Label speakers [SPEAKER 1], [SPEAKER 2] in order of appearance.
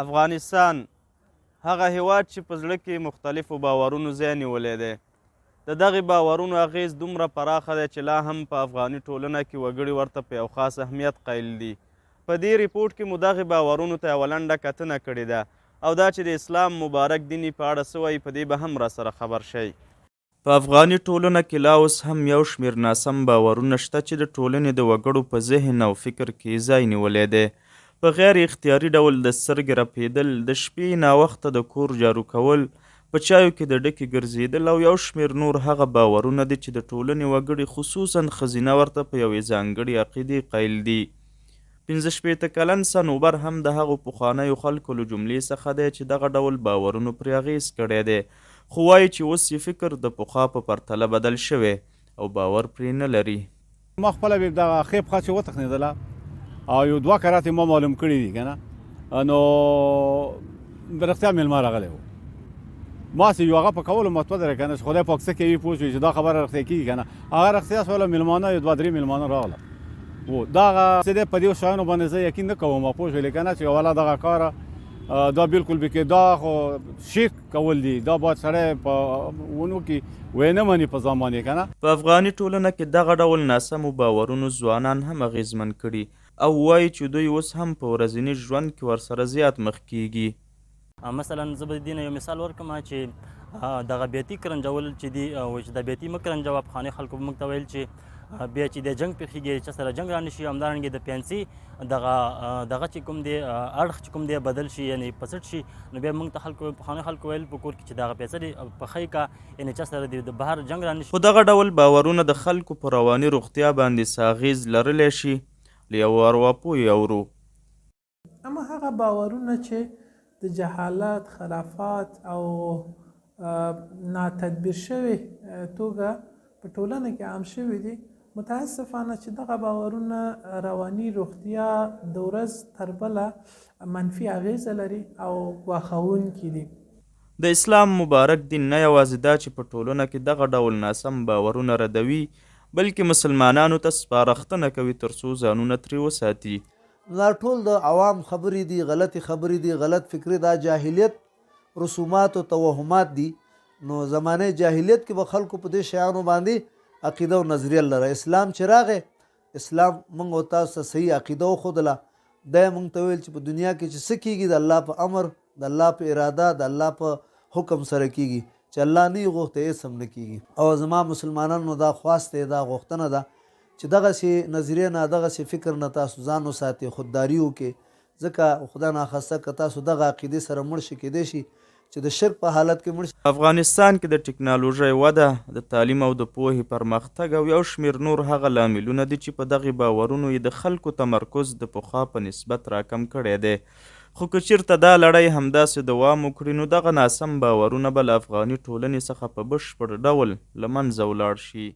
[SPEAKER 1] افغانستان هغه هیواد چې په زړه کې مختلفو باورونو ځای نیولی دی. د دغې باورونو اغیز دومره پراخه دی چې لا هم په افغاني ټولنه کې وګړي ورته په یو خاص اهمیت قایل دي. په دې ریپورټ کې مو دغې باورونو ته یوه لنډه کتنه کړې ده او دا چې د اسلام مبارک دین په اړه څه وایي په دې به هم راسره خبر شئ. په افغاني ټولنه کې لا اوس هم یو شمېر ناسم باورونه شته چې د ټولنې د وګړو په ذهن او فکر کې ځای نیولی دی. په غیر اختیاري ډول د سترګې رپېدل، د شپې ناوخته د کور جارو کول، په چایو کې د ډکې ګرځېدل او یو شمېر نور هغه باورونه دي چې د ټولنې وګړي خصوصا ښځینه ورته په یوې ځانګړې عقیدې قایل دي. 15 کلن صنوبر هم د هغو پخوانیو خلکو له جملې څخه دی چې دغه ډول باورونو پرې اغېز کړی دی، خو وایي چې اوس یې فکر د پخوا په پرتله بدل شوی او باور پرې نه لري.
[SPEAKER 2] ما خپله دغه ښې پښه چې وتخنېدله او یو 2 کرات ما معلوم کړي دي که نه، نو رښتیا میلمه راغلی و. ما چې یو هغه په کولو مطمئن دی که نه چې خدای پاک څه کوي پوه شوې چې دا خبره رښتیا کېږي که نه. هغه رښتیا سوله میلمانه یو 2-3 میلمانه راغله و. دغه څه دی په دې شیانو باندې زه یقین نه کوم پوه شولې که نه چې اوله دغه کاره دا بالکل بې کې دا خو شرک کول دي، دا باید سړی په ونو کې ونه مني په ځان باندې که نه.
[SPEAKER 1] په افغاني ټولنه کې دغه ډول ناسمو باورونو ځوانان هم اغېزمن کړي او وایي چې دوی اوس هم په ورځني ژوند کې ورسره زیات مخ کیږي.
[SPEAKER 3] مثلا زه به د دې نه یو مثال ورکړم چې دغه بیتي کرنجول چې دي چې د بیتي مه کرنجوه. پخواني خلکو به موږ ته ویل چې بیا چې د جنګ پېښېږي چا سره جنګ رانه شي، همدارنګې د پنسي دغه چې کوم دی اړخ چې کوم دی بدل شي یعنې پسټ شي، نو بیا موږ ته خلکو پخواني خلکو ویل په کور کې چې دغه پیسه دې پخی کا یعنې چا سره د بهر جنګ رانه شي.
[SPEAKER 1] خو دغه ډول باورونه د خلکو په رواني روغتیا باندې څه اغېز لرلی شي له یو ارواپوه اورو.
[SPEAKER 4] اما هغه باورونه چې د جهالت، خرافات او ناتدبیر شوي توګه په ټولنه کې عام شوي دي، متاسفانه چې دغه باورونه رواني روغتیا د ورځ تر بله منفي اغیزه لري او ګواښونکي دي.
[SPEAKER 1] د اسلام مبارک دین نه یوازې دا چې په ټولنه کې دغه ډول ناسم باورونه ردوي، بلکې مسلمانانو ته سپارښتنه کوي ترڅو ځانونه ترې وساتي.
[SPEAKER 5] دا ټول د عوام خبرې دي، غلطي خبرې دي، غلط فکرې، دا جاهلیت رسومات او توهمات دي. نو زمانه جاهلیت کې به خلکو په دې شیانو باندې عقیده او نظریه لره. اسلام چې راغی، اسلام موږ او تاسو ته صحیح عقیده وښودله. دا یې موږ ته ویل چې په دنیا کې چې څه کېږي د الله په امر، د الله په اراده، د الله په حکم سره کېږي. چې الله نه یې غوښته هېڅ هم نه کېږي. او زما مسلمانانو دا خواست دی، دا غوښتنه ده چې دغسې نظریې نه، دغسې فکر نه تاسو ځان وساتئ، خودداري وکړئ. ځکه خدا ناخواسته که تاسو دغه عقیدې سره مړ شئ، کیدای شي چې د شرک په حالت کې مړ شي.
[SPEAKER 1] افغانستان کې د ټکنالوژۍ وده، د تعلیم او د پوهې پرمختګ او یو شمېر نور هغه لاملونه دي چې په دغې باورونو یې د خلکو تمرکز د پخوا په نسبت راکم کړی دی. خو که چېرته دا لړۍ همداسې دوام وکړي، نو دغه ناسم باورونه به له افغاني ټولنې څخه په بشپړ ډول له منځه ولاړ شي.